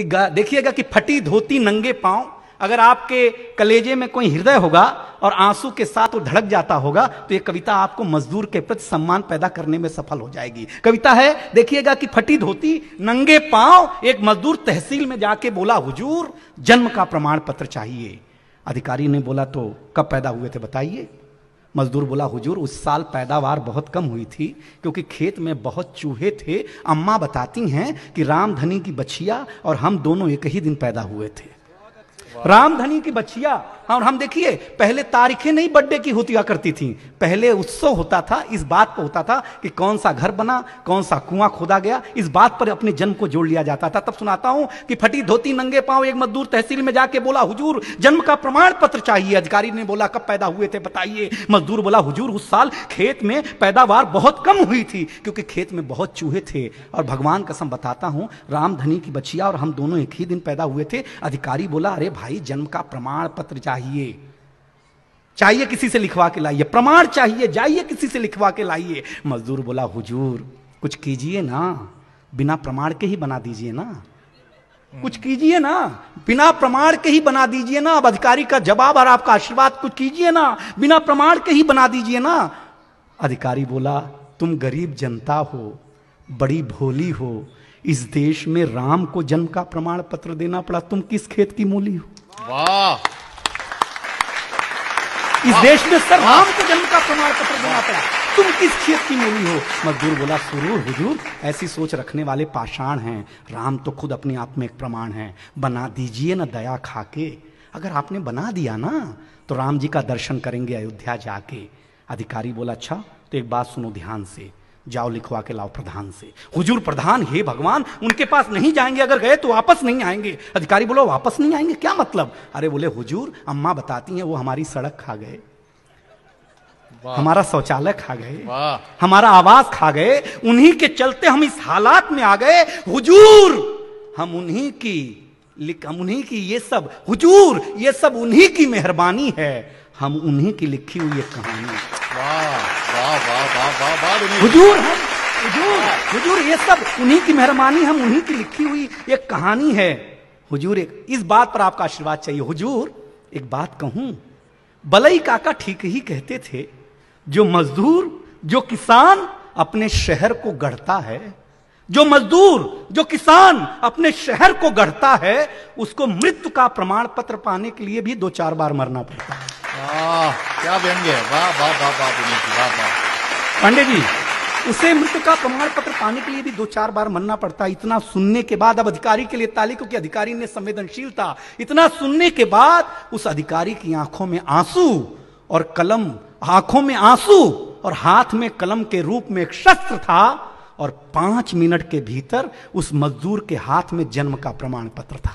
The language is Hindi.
कि देखिएगा कि फटी धोती नंगे पांव, अगर आपके कलेजे में कोई हृदय होगा और आंसू के साथ वो धड़क जाता होगा तो ये कविता आपको मजदूर के प्रति सम्मान पैदा करने में सफल हो जाएगी। कविता है, देखिएगा कि फटी धोती नंगे पांव, एक मजदूर तहसील में जाके बोला, हुजूर जन्म का प्रमाण पत्र चाहिए। अधिकारी ने बोला, तो कब पैदा हुए थे बताइए। मजदूर बोला, हुजूर उस साल पैदावार बहुत कम हुई थी क्योंकि खेत में बहुत चूहे थे। अम्मा बताती हैं कि रामधनी की बछिया और हम दोनों एक ही दिन पैदा हुए थे। रामधनी की बच्चिया, और हम देखिए पहले तारीखें नहीं बर्थडे की होती करती थी, पहले उत्सव होता था, इस बात पर होता था कि कौन सा घर बना, कौन सा कुआं खोदा गया, इस बात पर अपने जन्म को जोड़ लिया जाता था। तब सुनाता हूं कि फटी धोती नंगे पांव एक मजदूर तहसील में जाके बोला, हुजूर जन्म का प्रमाण पत्र चाहिए। अधिकारी ने बोला, कब पैदा हुए थे बताइए। मजदूर बोला, हुजूर उस साल खेत में पैदावार बहुत कम हुई थी क्योंकि खेत में बहुत चूहे थे और भगवान कसम बताता हूं रामधनी की बच्चिया और हम दोनों एक ही दिन पैदा हुए थे। अधिकारी बोला, अरे भाई जन्म का प्रमाण पत्र चाहिए किसी से लिखवा के लाइए, प्रमाण चाहिए, जाइए किसी से लिखवा के लाइए। मजदूर बोला, हुजूर कुछ कीजिए ना, बिना प्रमाण के ही बना दीजिए ना, कुछ कीजिए ना, बिना प्रमाण के ही बना दीजिए ना। अब अधिकारी का जवाब और आपका आशीर्वाद, कुछ कीजिए ना, बिना प्रमाण के ही बना दीजिए ना। अधिकारी बोला, तुम गरीब जनता हो, बड़ी भोली हो, इस देश में राम को जन्म का प्रमाण पत्र देना पड़ा, तुम किस खेत की मूली हो? वाह! इस देश में सर राम को जन्म का प्रमाण पत्र देना पड़ा, तुम किस खेत की मूली हो? मजदूर बोला, सुरूर हुजूर ऐसी सोच रखने वाले पाषाण हैं, राम तो खुद अपने आप में एक प्रमाण है, बना दीजिए ना दया खाके। अगर आपने बना दिया ना तो राम जी का दर्शन करेंगे अयोध्या जाके। अधिकारी बोला, अच्छा तो एक बात सुनो ध्यान से, जाओ लिखवा के लाओ प्रधान से। हुजूर प्रधान, हे भगवान उनके पास नहीं जाएंगे, अगर गए तो वापस नहीं आएंगे। अधिकारी बोलो, वापस नहीं आएंगे क्या मतलब? अरे बोले, हुजूर अम्मा बताती हैं वो हमारी सड़क खा गए, हमारा शौचालय खा गए, हमारा आवास खा गए, उन्हीं के चलते हम इस हालात में आ गए। हुजूर हम उन्हीं की ये सब, हुजूर ये सब उन्हीं की मेहरबानी है, हम उन्हीं की लिखी हुई एक कहानी। हुजूर ये सब उन्हीं की मेहरबानी, हम उन्हीं की लिखी हुई एक कहानी है। हुजूर इस बात पर आपका आशीर्वाद चाहिए। हुजूर एक बात कहूं, बलई काका ठीक ही कहते थे, जो मजदूर जो किसान अपने शहर को गढ़ता है, जो मजदूर जो किसान अपने शहर को गढ़ता है, उसको मृत्यु का प्रमाण पत्र पाने के लिए भी 2-4 बार मरना पड़ता है। क्या व्यंग्य है! वाह वाह वाह वाह दिनेश जी, वाह वाह। पांडे जी, उसे मृत्यु का प्रमाण पत्र पाने के लिए भी 2-4 बार मरना पड़ता है। इतना सुनने के बाद, अब अधिकारी के लिए ताली, क्योंकि अधिकारी ने संवेदनशील था। इतना सुनने के बाद उस अधिकारी की आंखों में आंसू और कलम, आंखों में आंसू और हाथ में कलम के रूप में एक शस्त्र था, और 5 मिनट के भीतर उस मजदूर के हाथ में जन्म का प्रमाण पत्र था।